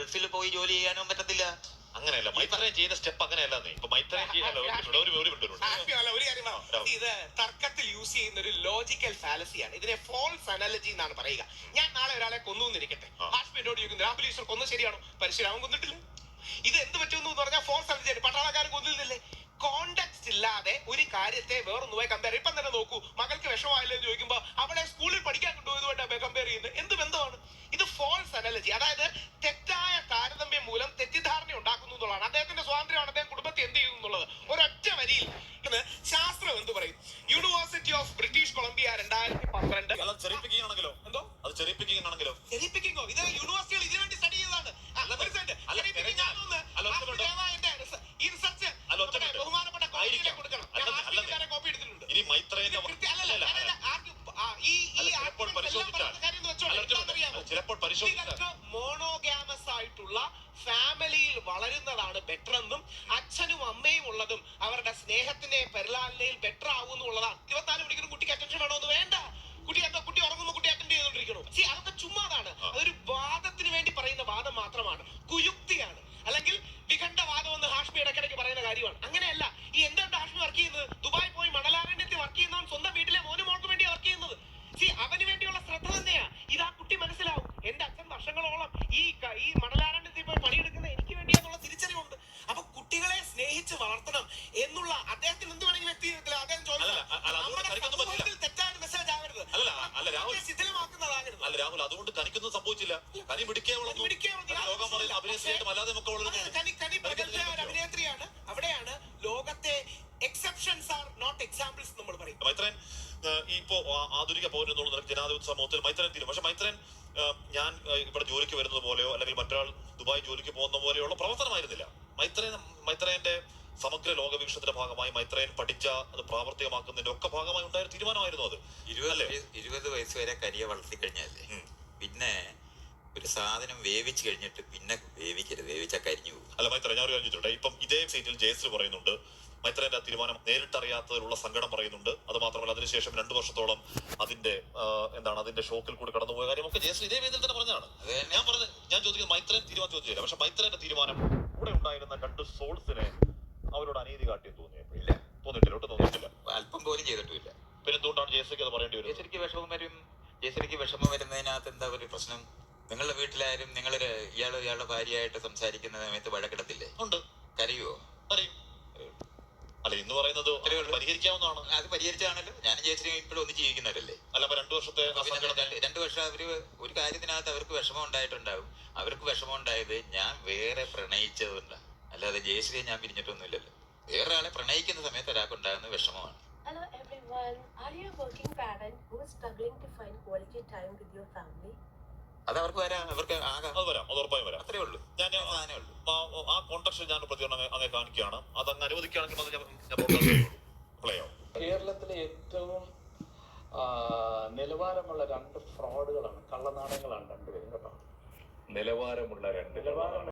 ഗൾഫിൽ പോയി ജോലി ചെയ്യാനും പറ്റത്തില്ല. അങ്ങനെയല്ല മൈത്രേയൻ ചെയ്യുന്ന സ്റ്റെപ്പ് അങ്ങനെയല്ല. ഇപ്പൊ മൈത്രേയൻ ഇത് തർക്കത്തിൽ യൂസ് ചെയ്യുന്ന ഒരു ലോജിക്കൽ ഫാലസിയാണ്. ഇതിനെ ഫോൾസ് അനാലജി എന്നാണ് പറയുക. ഞാൻ നാളെ ഒരാളെ കൊന്നിരിക്കട്ടെ, ഹാഷ്മിനോട് ചോദിക്കുന്നു രാഹുൽ കൊന്നത് ശരിയാണോ? പരശുരാമൻ കൊന്നിട്ടില്ല. ഇത് എന്ത് പറ്റുമെന്ന് പറഞ്ഞാൽ ഫോൾസ് അനാലജി. പട്ടാളക്കാരൻ കൊന്നില്ലേ? കോണ്ടെക്സ്റ്റ് ഇല്ലാതെ ഒരു കാര്യത്തെ വേറൊന്നുമായി കമ്പയർ. ഇപ്പം തന്നെ നോക്കൂ, മകൾക്ക് വിഷമമായില്ലോ എന്ന് ചോദിക്കുമ്പോൾ അവളെ സ്കൂളിൽ പഠിക്കാൻ കൊണ്ടുപോയതുമായിട്ട് കമ്പയർ ചെയ്യുന്നത് എന്ത് ബന്ധമാണ്? ഇത് ഫോൾസ് അനാലജി. അതായത് തെറ്റായ താരതമ്യം മൂലം തെറ്റിദ്ധാരണ ഉണ്ടാക്കുന്നു എന്നുള്ളതാണ്. അദ്ദേഹത്തിന്റെ സ്വാതന്ത്ര്യമാണ് അദ്ദേഹം കുടുംബത്തെ എന്ത് ചെയ്യുന്നു എന്നുള്ളത്. ഒരൊറ്റ വരിയിൽ ശാസ്ത്രം എന്ത് പറയും? University of British Columbia 2012. ചെറിപ്പിക്കുകയാണെങ്കിലോ എന്തോ അത് ചെറിപ്പിക്കുകയാണെങ്കിലോ ചെറിപ്പിക്കോ? ഇത് യൂണിവേഴ്സിറ്റികൾ ഇതിനു വേണ്ടി സ്റ്റഡി ചെയ്തതാണ്. ഈ റിസർച്ച് ബഹുമാനപ്പെട്ട കൊടുക്കണം. കോപ്പി എടുത്തിട്ടുണ്ട്. ഇനി മൈത്രേയന്റെ ചിലപ്പോൾ പരിശോധിച്ചാൽ മോണോഗാമസ് ആയിട്ടുള്ള ഫാമിലിയിൽ വളരുന്നതാണ് ബെറ്റർ എന്നും അച്ഛനും അമ്മയും ഉള്ളതും അവരുടെ സ്നേഹത്തിന്റെ പരിലാലനയിൽ ബെറ്റർ ആവുന്നുള്ളതാണ്. 24 മണിക്കൂർ കുട്ടിക്ക് അറ്റൻഷൻ വേണമെന്ന് വേണ്ട. കുട്ടി ഉറങ്ങുമ്പോൾ കുട്ടി അറ്റൻഡ് ചെയ്തോണ്ടിരിക്കണോ? അതൊക്കെ ചുമ്മാതാണ്. അതൊരു വാദത്തിന് വേണ്ടി പറയുന്ന വാദം മാത്രമാണ്, കുയുക്തിയാണ്. അല്ലെങ്കിൽ വിഖണ്ഡവാദം എന്ന് ഹാഷ്മി ഇടയ്ക്കിടയ്ക്ക് പറയുന്ന കാര്യമാണ്. അങ്ങനെയല്ല. ഈ എന്തുകൊണ്ട് ഹാഷ്മി വർക്ക് ചെയ്യുന്നത്? ദുബായ് പോയി മണലാരണ്യത്തിൽ വർക്ക് ചെയ്യുന്നവൻ സ്വന്തം വീട്ടിലെ മോൾക്ക് വേണ്ടി വർക്ക് ചെയ്യുന്നത്. അവന് വേണ്ടിയുള്ള ശ്രദ്ധ തന്നെയാ. ഇതാ കുട്ടി മനസ്സിലാവും. എന്റെ അച്ഛൻ വർഷങ്ങളോളം ഈ മണലാരണ്യത്തിൽ പോയി പണിയെടുക്കുന്ന എനിക്ക് വേണ്ടിയെന്നുള്ള തിരിച്ചറിവുണ്ട്. അപ്പൊ കുട്ടികളെ സ്നേഹിച്ച് വളർത്തണം എന്നുള്ള അദ്ദേഹത്തിന് എന്ത് വേണമെങ്കിൽ വ്യക്തിഗതത്തില്ല. അദ്ദേഹം ചോദിച്ചത് തെറ്റായ മെസ്സേജ് ആകരുത്, ശിഥിലമാക്കുന്നതാകരുത്. അല്ല രാഹുൽ, അതുകൊണ്ട് തനിക്കൊന്നും സംഭവിച്ചില്ല. കനി അഭിനേത്രിയാണ്. അവിടെയാണ് ലോകത്തെ എക്സെപ്ഷൻസ് ആർ നോട്ട് എക്സാമ്പിൾസ് നമ്മൾ പറയും. മൈത്രേയൻ ഇപ്പോ ആധുനിക പൗരൻ എന്നുള്ള ജനാധിപത്യ സമൂഹത്തിൽ മൈത്രേയൻ തീരും. പക്ഷെ മൈത്രേയൻ ഞാൻ ഇവിടെ ജോലിക്ക് വരുന്നത് പോലെയോ അല്ലെങ്കിൽ മറ്റൊരാൾ ദുബായ് ജോലിക്ക് പോകുന്ന പോലെയുള്ള പ്രവർത്തനമായിരുന്നില്ല. മൈത്രേയന്റെ സമഗ്ര ലോകവീക്ഷണത്തിന്റെ ഭാഗമായി മൈത്രേയൻ പഠിച്ച അത് പ്രാവർത്തികമാക്കുന്നതിന്റെ ഒക്കെ ഭാഗമായി ഉണ്ടായ തീരുമാനമായിരുന്നു അത്. 20 വയസ്സ് വരെ കരിയെ വളർത്തി കഴിഞ്ഞാലേ പിന്നെ ഒരു സാധനം വേവിച്ച് കഴിഞ്ഞിട്ട് പിന്നെ വേവിച്ചാൽ കരിഞ്ഞു പോകും. അല്ല മൈത്രേയൻ, ഞാൻ കഴിഞ്ഞിട്ടുണ്ട്. ഇപ്പം ഇതേ സീറ്റിൽ ജയശ്രീ പറയുന്നുണ്ട് മൈത്രേയന്റെ തീരുമാനം നേരിട്ടറിയാത്തതിലുള്ള സങ്കടം പറയുന്നുണ്ട്. അത് മാത്രമല്ല അതിനുശേഷം 2 വർഷത്തോളം അതിന്റെ ഷോക്കിൽ കൂടി കടന്നുപോയ കാര്യമൊക്കെ ജയശ്രീ ഇതേ വേദിയിൽ തന്നെ പറഞ്ഞതാണ്. ഞാൻ ചോദിക്കുന്നത് മൈത്രേയൻ തീരുമാനം ചോദിച്ചില്ല. പക്ഷെ മൈത്രേയന്റെ തീരുമാനം കൂടെ ഉണ്ടായിരുന്ന 2 സോൾസിനെ അവരോട് അനീതി കാട്ടിയെന്ന് തോന്നിയിട്ടില്ല. ഒട്ടും തോന്നിയിട്ടില്ല. അല്പം പോലും ചെയ്തിട്ടില്ല. പിന്നെ എന്തുകൊണ്ടാണ് ജയശ്രീക്ക് അത് പറയേണ്ടി വരും? ജയശ്രീക്ക് വിഷമം വരുന്നതിനകത്ത് എന്താ ഒരു പ്രശ്നം? നിങ്ങളുടെ വീട്ടിലായാലും നിങ്ങൾ ഇയാളുടെ ഭാര്യയായിട്ട് സംസാരിക്കുന്ന സമയത്ത് വഴക്കിടത്തില്ലേ? ഉണ്ട്. കരയുവോ? പറയും. അല്ല, ഇന്ന് പറയുന്നത് പരിഹരിക്കാവുന്നതാണ്. അത് പരിഹരിച്ചാണല്ലോ. ഞാനും ജയശ്രീ ഇപ്പോഴും ഒന്നും ജീവിക്കുന്നവരല്ലേ. അല്ല, 2 വർഷത്തെ 2 വർഷം അവര് ഒരു കാര്യത്തിനകത്ത് അവർക്ക് വിഷമം ഉണ്ടായിട്ടുണ്ടാവും. അവർക്ക് വിഷമം ഉണ്ടായത് ഞാൻ വേറെ പ്രണയിച്ചതുകൊണ്ടാണ്. അല്ലാതെ ജയശ്രീയെ ഞാൻ പിരിഞ്ഞിട്ടൊന്നുമില്ലല്ലോ. വേറെ ആളെ പ്രണയിക്കുന്ന സമയത്ത് ഒരാൾക്കുണ്ടാകുന്ന വിഷമമാണ്. Hello everyone. Are you a working parent who is struggling to find quality time with your family? അത് അവർക്ക് വരാം. അവർക്ക് ആകാം. അത് ഉറപ്പായും വരാം. അത്രേ ഉള്ളൂ. ആ കോൺടാക്ട് ഞാൻ പ്രതികരണം അങ്ങനെ കാണിക്കുകയാണ്. അതങ്ങ് അനുവദിക്കുകയാണെങ്കിൽ കേരളത്തിലെ ഏറ്റവും നിലവാരമുള്ള 2 ഫ്രോഡുകളാണ്, കള്ളനാണയങ്ങളാണ് 2 പേരും കേട്ടോ. നിലവാരമുള്ള 2